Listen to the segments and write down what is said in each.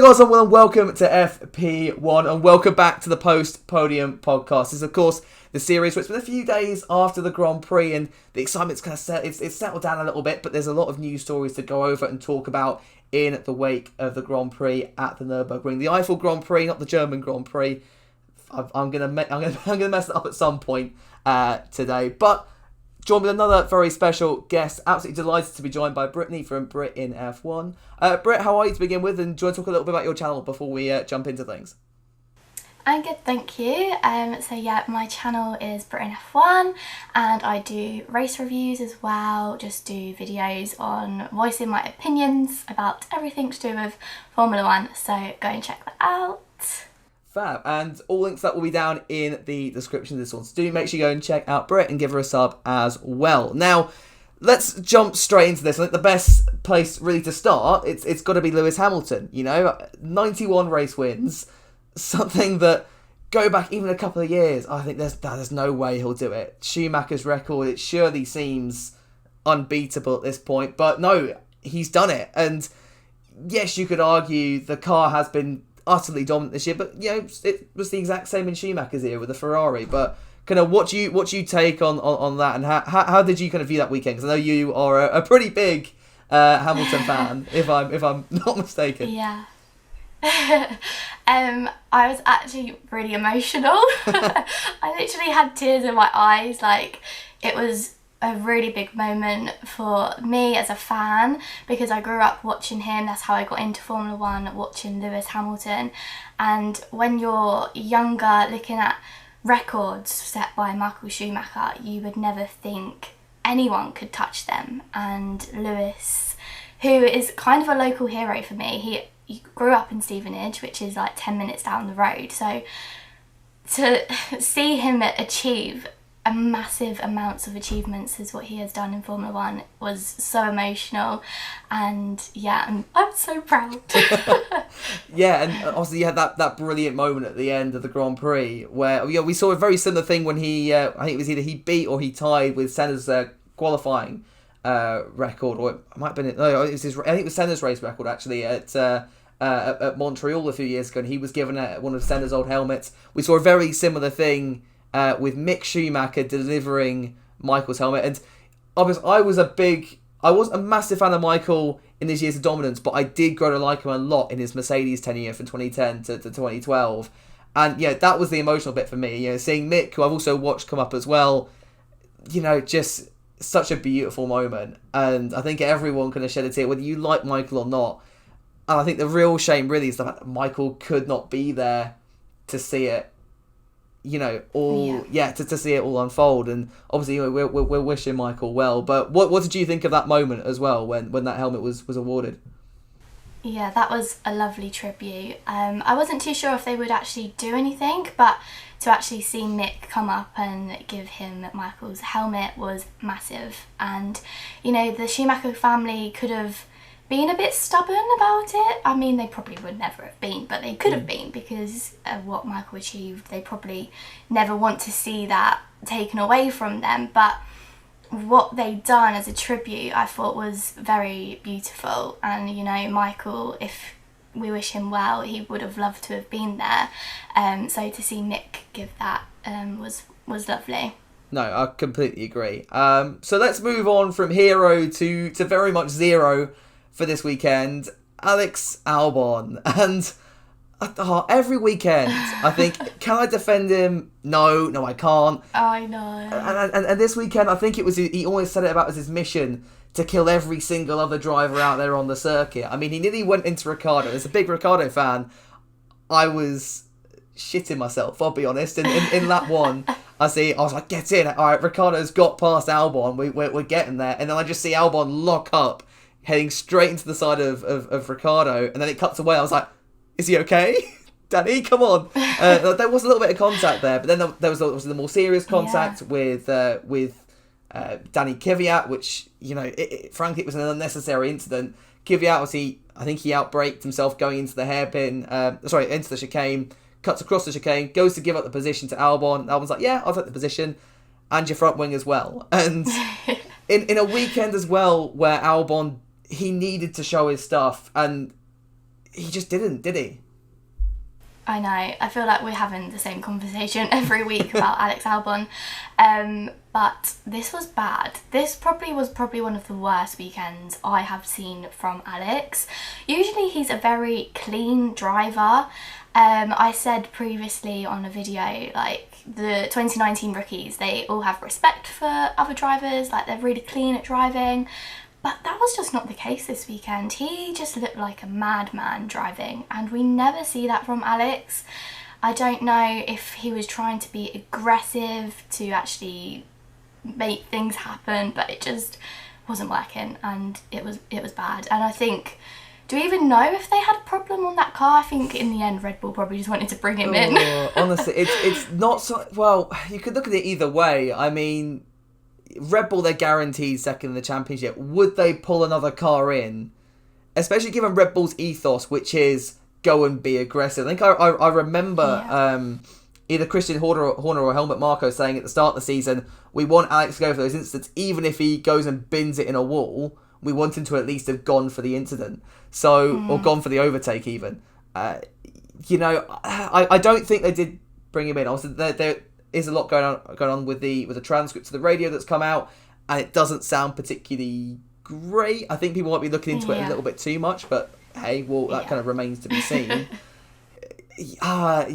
guys, and welcome to FP1 and welcome back to the Post Podium Podcast. This is, of course, the series where it's been a few days after the Grand Prix and the excitement's kind of it's settled down a little bit, but there's a lot of news stories to go over and talk about in the wake of the Grand Prix at the Nürburgring. The Eifel Grand Prix, not the German Grand Prix. I'm gonna mess it up at some point today, but joined with another very special guest. Absolutely delighted to be joined by Brittany from Brit in F1. Brit, how are you to begin with? And do you want to talk a little bit about your channel before we jump into things? I'm good, thank you. My channel is Brit in F1 and I do race reviews as well. Just do videos on voicing my opinions about everything to do with Formula 1. So go and check that out. Fab. And all links that will be down in the description of this one. So do make sure you go and check out Brit and give her a sub as well. Now, let's jump straight into this. I think the best place really to start, it's got to be Lewis Hamilton. 91 race wins, something that go back even a couple of years. I think there's no way he'll do it. Schumacher's record, it surely seems unbeatable at this point, but no, he's done it. And yes, you could argue the car has been utterly dominant this year, but it was the exact same in Schumacher's era with the Ferrari. But kind of what do you take on that, and how did you kind of view that weekend? Because I know you are a pretty big Hamilton fan, if I'm not mistaken. Yeah. I was actually really emotional. I literally had tears in my eyes. Like, it was a really big moment for me as a fan because I grew up watching him. That's how I got into Formula 1, watching Lewis Hamilton. And when you're younger, looking at records set by Michael Schumacher, you would never think anyone could touch them. And Lewis, who is kind of a local hero for me, he grew up in Stevenage, which is like 10 minutes down the road. So to see him achieve a massive amounts of achievements as what he has done in Formula 1 was so emotional, and I'm so proud. Yeah, and obviously you had that brilliant moment at the end of the Grand Prix where we saw a very similar thing when he I think it was either he beat or he tied with Senna's qualifying record, or it might have been I think it was Senna's race record actually at Montreal a few years ago, and he was given one of Senna's old helmets. We saw a very similar thing with Mick Schumacher delivering Michael's helmet. And obviously I was a massive fan of Michael in his years of dominance, but I did grow to like him a lot in his Mercedes tenure from 2010 to 2012. And that was the emotional bit for me. Seeing Mick, who I've also watched come up as well, just such a beautiful moment. And I think everyone kind of shed a tear, whether you like Michael or not. And I think the real shame really is the fact that Michael could not be there to see it. To see it all unfold. And obviously we're wishing Michael well, but what did you think of that moment as well when that helmet was awarded? Yeah, that was a lovely tribute. I wasn't too sure if they would actually do anything, but to actually see Mick come up and give him Michael's helmet was massive. And the Schumacher family could have been a bit stubborn about it. I mean, they probably would never have been, but they could have been because of what Michael achieved. They probably never want to see that taken away from them. But what they done as a tribute, I thought was very beautiful. And, Michael, if we wish him well, he would have loved to have been there. So to see Mick give that was lovely. No, I completely agree. So let's move on from hero to very much zero for this weekend, Alex Albon. And every weekend I think, can I defend him? No, I can't. Oh, I know. And this weekend I think he always said it about as his mission to kill every single other driver out there on the circuit. I mean, he nearly went into Ricciardo. As a big Ricciardo fan, I was shitting myself, I'll be honest. In lap one, I was like, get in. All right, Ricciardo's got past Albon. We're getting there. And then I just see Albon lock up, heading straight into the side of Ricciardo, and then it cuts away. I was like, is he okay? Danny, come on. There was a little bit of contact there, but then there was the more serious contact with Danny Kvyat, which, frankly, it was an unnecessary incident. Kvyat, I think he outbraked himself going into the into the chicane, cuts across the chicane, goes to give up the position to Albon. Albon's like, yeah, I'll take the position, and your front wing as well. And in a weekend as well where Albon, he needed to show his stuff, and he just didn't, did he? I know. I feel like we're having the same conversation every week about Alex Albon. But this was bad. This was probably one of the worst weekends I have seen from Alex. Usually he's a very clean driver. I said previously on a video, like, the 2019 rookies, they all have respect for other drivers, like, they're really clean at driving. But that was just not the case this weekend. He just looked like a madman driving, and we never see that from Alex. I don't know if he was trying to be aggressive to actually make things happen, but it just wasn't working, and it was bad. And I think, do we even know if they had a problem on that car? I think in the end Red Bull probably just wanted to bring him in. Honestly, it's not so... Well, you could look at it either way. I mean, Red Bull, they're guaranteed second in the championship. Would they pull another car in? Especially given Red Bull's ethos, which is go and be aggressive. I think I remember either Christian Horner or Helmut Marko saying at the start of the season, we want Alex to go for those incidents, even if he goes and bins it in a wall. We want him to at least have gone for the incident. Or gone for the overtake even. I don't think they did bring him in. Also, there is a lot going on with the transcript of the radio that's come out, and it doesn't sound particularly great. I think people might be looking into it a little bit too much, but hey, that kind of remains to be seen. I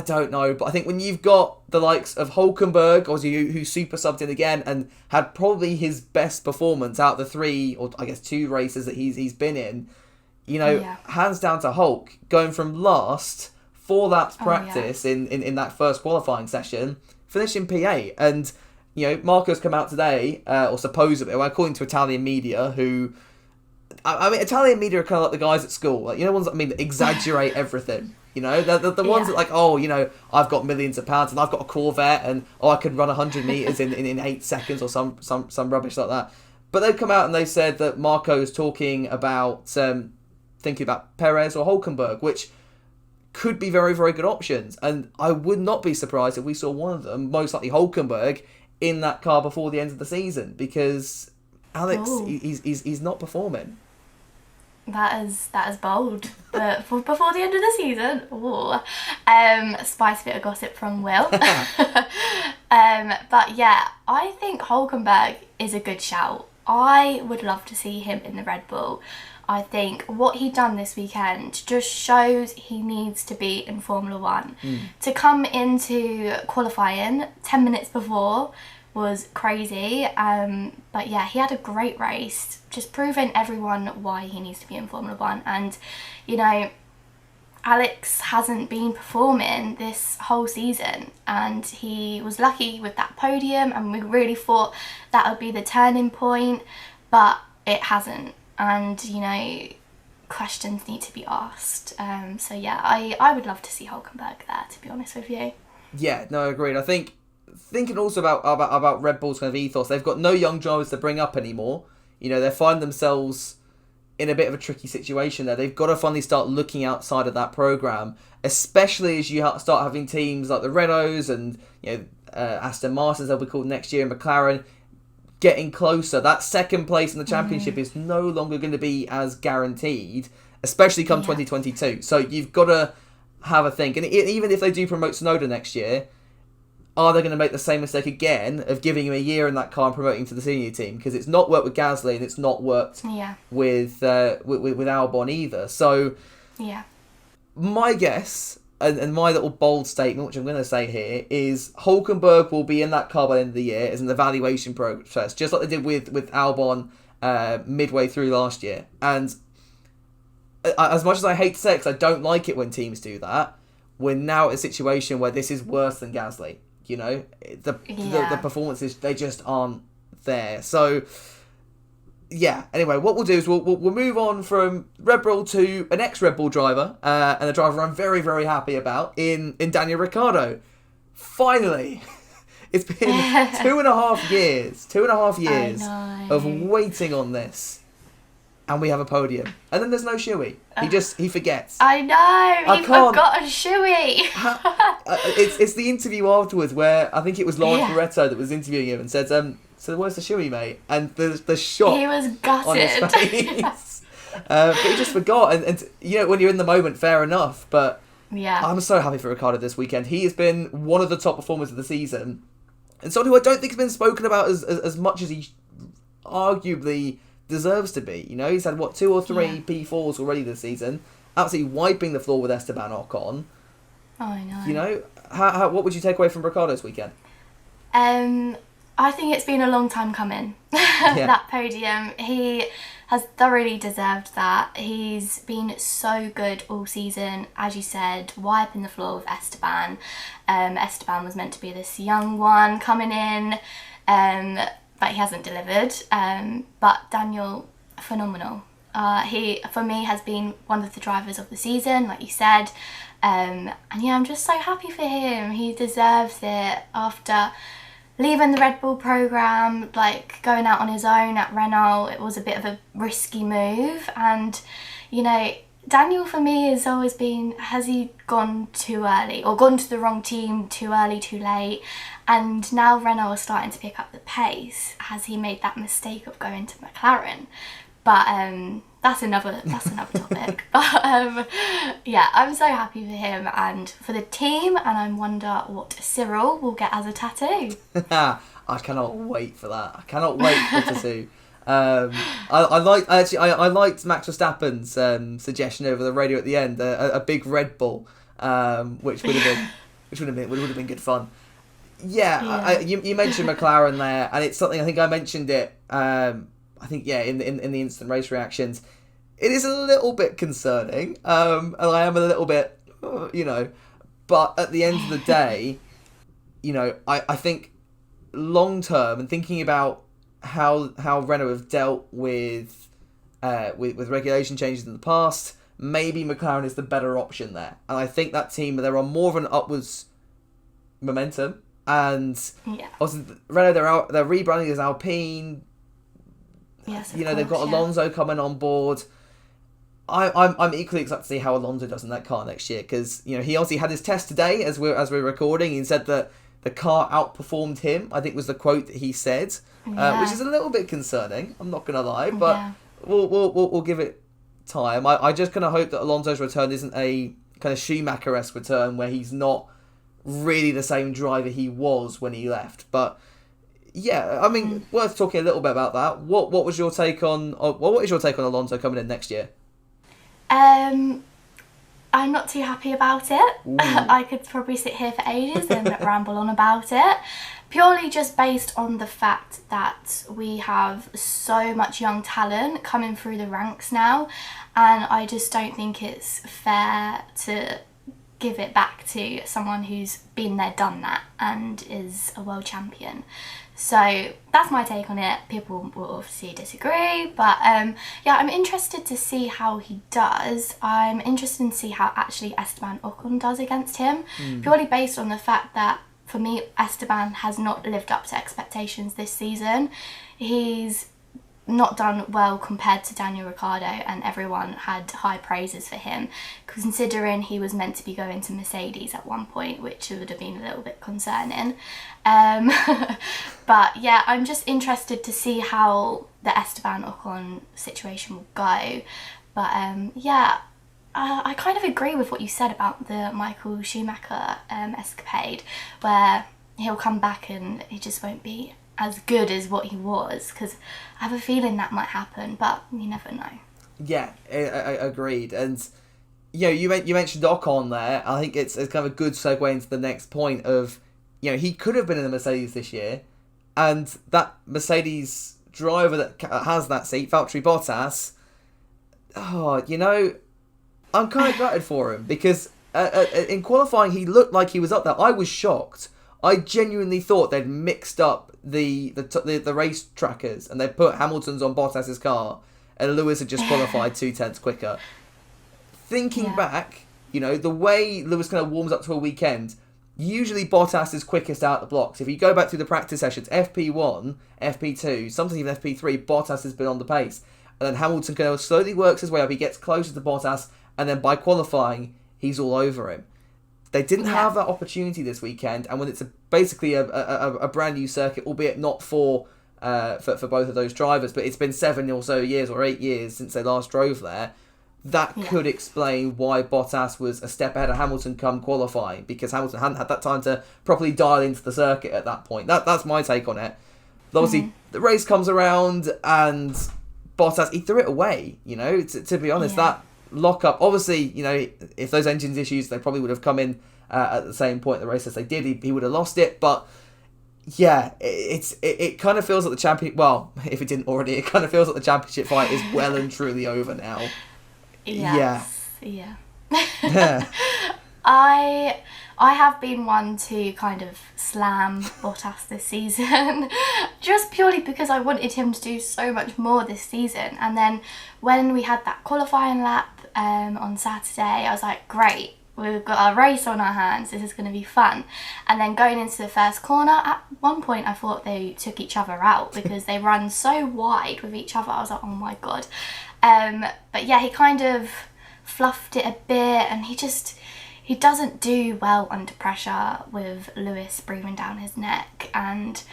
don't know, but I think when you've got the likes of Hülkenberg, who super subbed in again and had probably his best performance out of the 3 or I guess 2 races that he's been in, hands down to Hulk, going from last 4 laps practice in that first qualifying session, finishing P8. And Marco's come out today, or supposedly, according to Italian media, who... I mean, Italian media are kind of like the guys at school, like, ones that exaggerate everything. The ones that I've got millions of pounds and I've got a Corvette and I can run 100 meters in 8 seconds or some rubbish like that. But they've come out and they said that Marco's talking about thinking about Perez or Hülkenberg, which could be very, very good options. And I would not be surprised if we saw one of them, most likely Hülkenberg, in that car before the end of the season, because Alex, he's not performing. That is bold, but before the end of the season, spice a bit of gossip from Will. But yeah, I think Hülkenberg is a good shout. I would love to see him in the Red Bull. I think what he done this weekend just shows he needs to be in Formula 1. To come into qualifying 10 minutes before was crazy, but yeah, he had a great race, just proving everyone why he needs to be in Formula 1. And Alex hasn't been performing this whole season, and he was lucky with that podium, and we really thought that would be the turning point, but it hasn't. And questions need to be asked. So yeah, I would love to see Hülkenberg there, to be honest with you. Yeah, no, agreed. I think thinking also about Red Bull's kind of ethos, they've got no young drivers to bring up anymore. They find themselves in a bit of a tricky situation there. They've got to finally start looking outside of that program, especially as you start having teams like the Renaults and Aston Martins, they'll be called next year, and McLaren getting closer. That second place in the championship is no longer going to be as guaranteed, especially come 2022. So you've got to have a think. And even if they do promote Tsunoda next year, are they going to make the same mistake again of giving him a year in that car and promoting to the senior team? Because it's not worked with Gasly and it's not worked with Albon either. So my guess and my little bold statement, which I'm going to say here, is Hülkenberg will be in that car by the end of the year as an evaluation process, just like they did with Albon midway through last year. And as much as I hate to say it, because I don't like it when teams do that, we're now at a situation where this is worse than Gasly. The performances, they just aren't there. So yeah, anyway, what we'll do is we'll move on from Red Bull to an ex-Red Bull driver, and a driver I'm very, very happy about in Daniel Ricciardo. Finally, it's been 2.5 years of waiting on this, and we have a podium. And then there's no Shuey. He forgets. I know, he forgot a Shuey. It's the interview afterwards where I think it was Lawrence Barretto that was interviewing him and said, so where's the Shuey, mate? And the shock he was gutted on his face. But he just forgot. And when you're in the moment, fair enough. But yeah, I'm so happy for Ricciardo this weekend. He has been one of the top performers of the season. And someone who I don't think has been spoken about as much as he arguably deserves to be. He's had, 2 or 3 P4s already this season. Absolutely wiping the floor with Esteban Ocon. Oh, I know. What would you take away from Ricciardo this weekend? I think it's been a long time coming, that podium. He has thoroughly deserved that. He's been so good all season, as you said, wiping the floor with Esteban. Esteban was meant to be this young one coming in, but he hasn't delivered. But Daniel, phenomenal. He, for me, has been one of the drivers of the season, like you said. And I'm just so happy for him. He deserves it after leaving the Red Bull program, going out on his own at Renault. It was a bit of a risky move. And, Daniel for me has always been, has he gone too early or gone to the wrong team too early, too late? And now Renault is starting to pick up the pace. Has he made that mistake of going to McLaren? But that's another topic. But I'm so happy for him and for the team, and I wonder what Cyril will get as a tattoo. I cannot wait for that. I cannot wait for the tattoo. I liked Max Verstappen's suggestion over the radio at the end, a big Red Bull, which would have been good fun. Yeah. You mentioned McLaren there, and it's something I think I mentioned it. In the instant race reactions, it is a little bit concerning, and I am a little bit, but at the end of the day, I think long term and thinking about how Renault have dealt with regulation changes in the past, maybe McLaren is the better option there, and I think that team, they're on more of an upwards momentum, and also Renault, they're rebranding as Alpine. Yes, they've got Alonso coming on board. I'm equally excited to see how Alonso does in that car next year, because he obviously had his test today as we're recording. He said that the car outperformed him, I think was the quote that he said, which is a little bit concerning. I'm not gonna lie, but we'll give it time. I just kind of hope that Alonso's return isn't a kind of Schumacher-esque return where he's not really the same driver he was when he left, but. Yeah, I mean, worth talking a little bit about that. What was your take on? What is your take on Alonso coming in next year? I'm not too happy about it. I could probably sit here for ages and ramble on about it, purely just based on the fact that we have so much young talent coming through the ranks now, and I just don't think it's fair to give it back to someone who's been there, done that, and is a world champion. So that's my take on it. People will obviously disagree, but I'm interested to see how he does. I'm interested to see how actually Esteban Ocon does against him, purely based on the fact that, for me, Esteban has not lived up to expectations this season. He's not done well compared to Daniel Ricciardo, and everyone had high praises for him, considering he was meant to be going to Mercedes at one point, which would have been a little bit concerning. But yeah, I'm just interested to see how the Esteban Ocon situation will go. But I kind of agree with what you said about the Michael Schumacher escapade, where he'll come back and he just won't be as good as what he was, because I have a feeling that might happen, but you never know. Yeah, I agreed. And you mentioned Ocon there. I think it's kind of a good segue into the next point of, he could have been in the Mercedes this year, and that Mercedes driver that has that seat, Valtteri Bottas, I'm kind of gutted for him, because in qualifying he looked like he was up there. I was shocked. I genuinely thought they'd mixed up the race trackers, and they put Hamilton's on Bottas's car, and Lewis had just qualified 2/10 quicker. Thinking back, the way Lewis kind of warms up to a weekend, usually Bottas is quickest out the blocks. If you go back through the practice sessions, FP1, FP2, sometimes even FP3, Bottas has been on the pace. And then Hamilton kind of slowly works his way up. He gets closer to Bottas, and then by qualifying, he's all over him. They didn't have that opportunity this weekend, and when it's basically a brand new circuit, albeit not for for both of those drivers. But it's been 7 or so years or 8 years since they last drove there. That could explain why Bottas was a step ahead of Hamilton come qualifying, because Hamilton hadn't had that time to properly dial into the circuit at that point. That's my take on it. But obviously, the race comes around and Bottas, he threw it away, you know, to be honest. That lock-up, obviously, you know, if those engines issues, they probably would have come in at the same point in the race as they did. He would have lost it, but yeah, it kind of feels like the champion. Well, if it didn't already, it kind of feels like the championship fight is well and truly over now. Yes. Yeah. I have been one to kind of slam Bottas this season, just purely because I wanted him to do so much more this season. And then when we had that qualifying lap on Saturday, I was like, great, we've got a race on our hands, this is going to be fun. And then going into the first corner, at one point I thought they took each other out because they run so wide with each other. I was like, oh my god. But yeah, he kind of fluffed it a bit, and he doesn't do well under pressure with Lewis breathing down his neck. And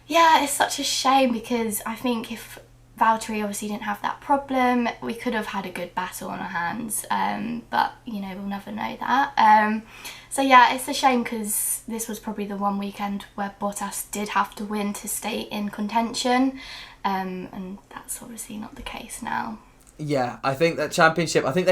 yeah, it's such a shame, because I think if Valtteri obviously didn't have that problem, we could have had a good battle on our hands. But, you know, we'll never know that. So yeah, it's a shame, because this was probably the one weekend where Bottas did have to win to stay in contention. And that's obviously not the case now. Yeah, I think that championship, I think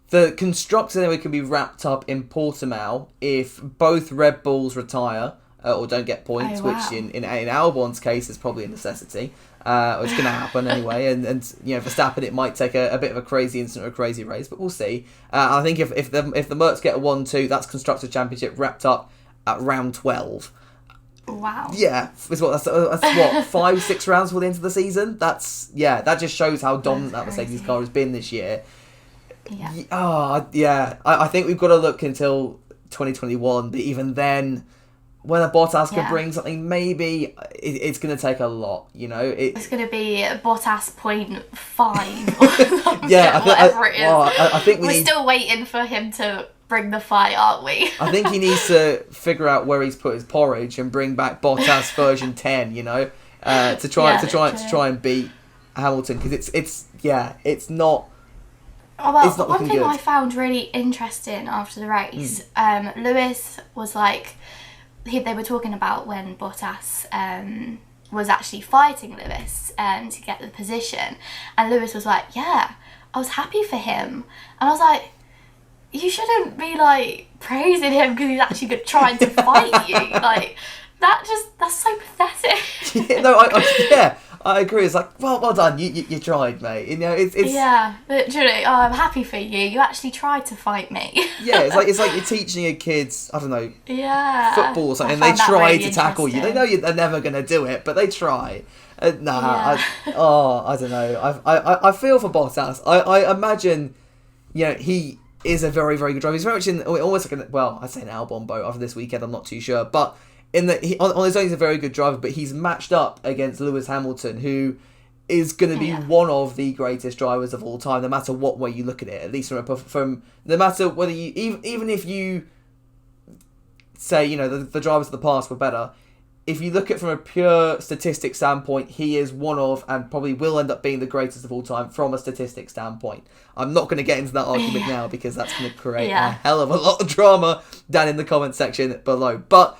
the constructor anyway can be wrapped up in Portimao if both Red Bulls retire or don't get points, which in Albon's case is probably a necessity, which is going to happen anyway. And you know, Verstappen, it might take a bit of a crazy incident or a crazy race, but we'll see. I think if the Mercs get a 1-2, that's constructor championship wrapped up at round 12. Wow. Yeah, that's what 5-6 rounds for the end of the season. That just shows how dominant that Mercedes car has been this year. Yeah. I think we've got to look until 2021, but even then, when a Bottas can bring something, maybe it's going to take a lot, you know. It's going to be Bottas 0.5 or something, whatever it is. I think we're still waiting for him to bring the fight, aren't we? I think he needs to figure out where he's put his porridge and bring back Bottas version 10, you know, to try and beat Hamilton, because it's not. Well, one thing I found really interesting after the race, Lewis was like, they were talking about when Bottas was actually fighting Lewis to get the position, and Lewis was like, yeah, I was happy for him. And I was like, you shouldn't be like praising him because he's actually trying to fight you. Like, that's so pathetic. I agree. It's like, well done. You tried, mate. You know, it's yeah, literally. Oh, I'm happy for you. You actually tried to fight me. Yeah, it's like you're teaching your kids, I don't know, football or something, and they try really to tackle you. They know they're never gonna do it, but they try. I don't know. I feel for Bottas. I imagine, you know, he is a very, very good driver. He's very much in almost like I'd say an Albon boat after this weekend. I'm not too sure, but on his own, he's a very good driver. But he's matched up against Lewis Hamilton, who is going to be one of the greatest drivers of all time, no matter what way you look at it. At least from no matter whether you even if you say, you know, the drivers of the past were better. If you look at it from a pure statistic standpoint, he is one of, and probably will end up being, the greatest of all time from a statistic standpoint. I'm not going to get into that argument now, because that's going to create a hell of a lot of drama down in the comment section below. But,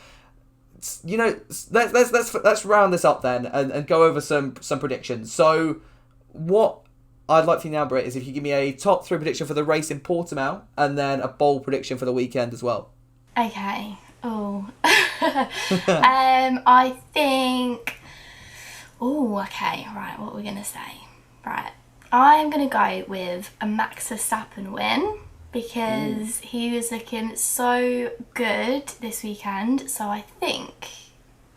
you know, let's round this up then and go over some predictions. So what I'd like for you now, Brit, is if you give me a top 3 prediction for the race in Portimao, and then a bold prediction for the weekend as well. Okay. Oh. I think. Oh, okay. Right. What are we gonna say? Right. I'm gonna go with a Max Verstappen win, because he was looking so good this weekend. So I think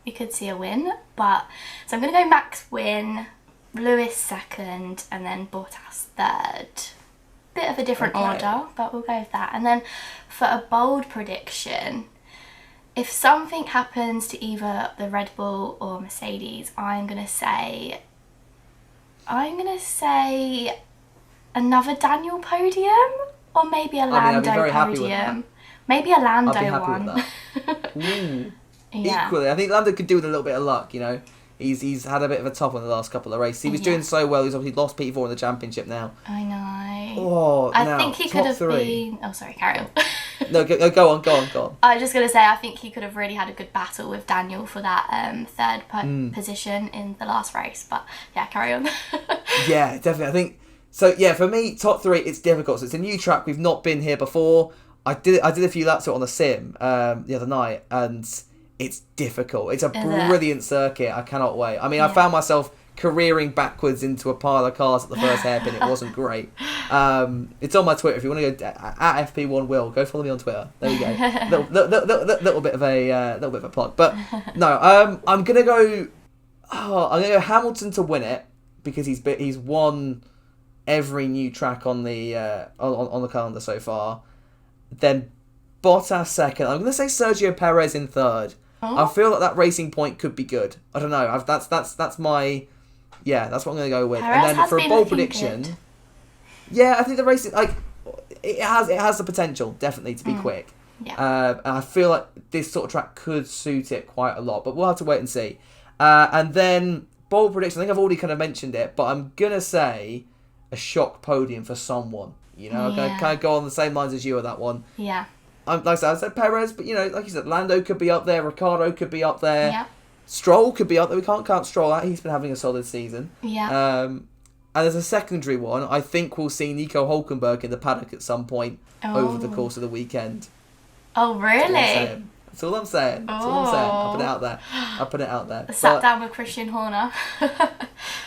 we could see a win. So I'm gonna go Max win, Lewis second, and then Bottas third. Bit of a different order, but we'll go with that. And then for a bold prediction, if something happens to either the Red Bull or Mercedes, I'm gonna say another Daniel podium, or maybe a Lando podium. Maybe a Lando one. Equally, I think Lando could do with a little bit of luck, you know. he's had a bit of a top on the last couple of races. He was doing so well. He's obviously lost P4 in the championship now. I know. Oh, I think he could have been... Oh, sorry, carry on. No, go on. I was just going to say, I think he could have really had a good battle with Daniel for that third position in the last race. But yeah, carry on. Yeah, definitely. I think so. Yeah, for me, top 3, it's difficult. So it's a new track. We've not been here before. I did a few laps on the sim the other night, and it's difficult. It's a brilliant circuit. I cannot wait. I mean, I found myself careering backwards into a pile of cars at the first hairpin. It wasn't great. It's on my Twitter. If you want to go at FP1 Will, go follow me on Twitter. There you go. little bit of a plug. But no, I'm gonna go Hamilton to win it because he's won every new track on the on the calendar so far. Then Bottas second. I'm gonna say Sergio Perez in third. I feel like that Racing Point could be good. I don't know. That's my. Yeah, that's what I'm going to go with. Perez and then for a bold prediction, good. Yeah, I think the racing it has the potential definitely to be quick. Yeah. And I feel like this sort of track could suit it quite a lot, but we'll have to wait and see. And then bold prediction, I think I've already kind of mentioned it, but I'm gonna say a shock podium for someone. You know, I'm gonna kind of go on the same lines as you with that one. Yeah. Like I said Perez, but like you said, Lando could be up there, Ricciardo could be up there. Yeah. Stroll could be up there. We can't count Stroll out. He's been having a solid season. Yeah. And as a secondary one, I think we'll see Nico Hülkenberg in the paddock at some point over the course of the weekend. Oh, really? That's all I'm saying. I'll put it out there. Sat down with Christian Horner.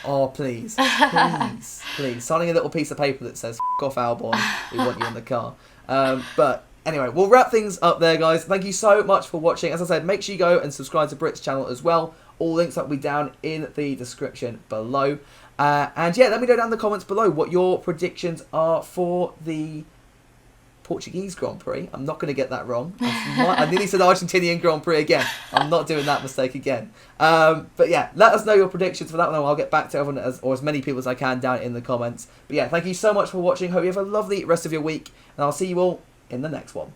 Oh, please. Signing a little piece of paper that says "F*** off Albon, we want you in the car." But anyway, we'll wrap things up there, guys. Thank you so much for watching. As I said, make sure you go and subscribe to Brit's channel as well. All links will be down in the description below. And yeah, let me know down in the comments below what your predictions are for the Portuguese Grand Prix. I'm not going to get that wrong. I nearly said Argentinian Grand Prix again. I'm not doing that mistake again. But yeah, let us know your predictions for that one. I'll get back to everyone or as many people as I can down in the comments. But yeah, thank you so much for watching. Hope you have a lovely rest of your week. And I'll see you all in the next one.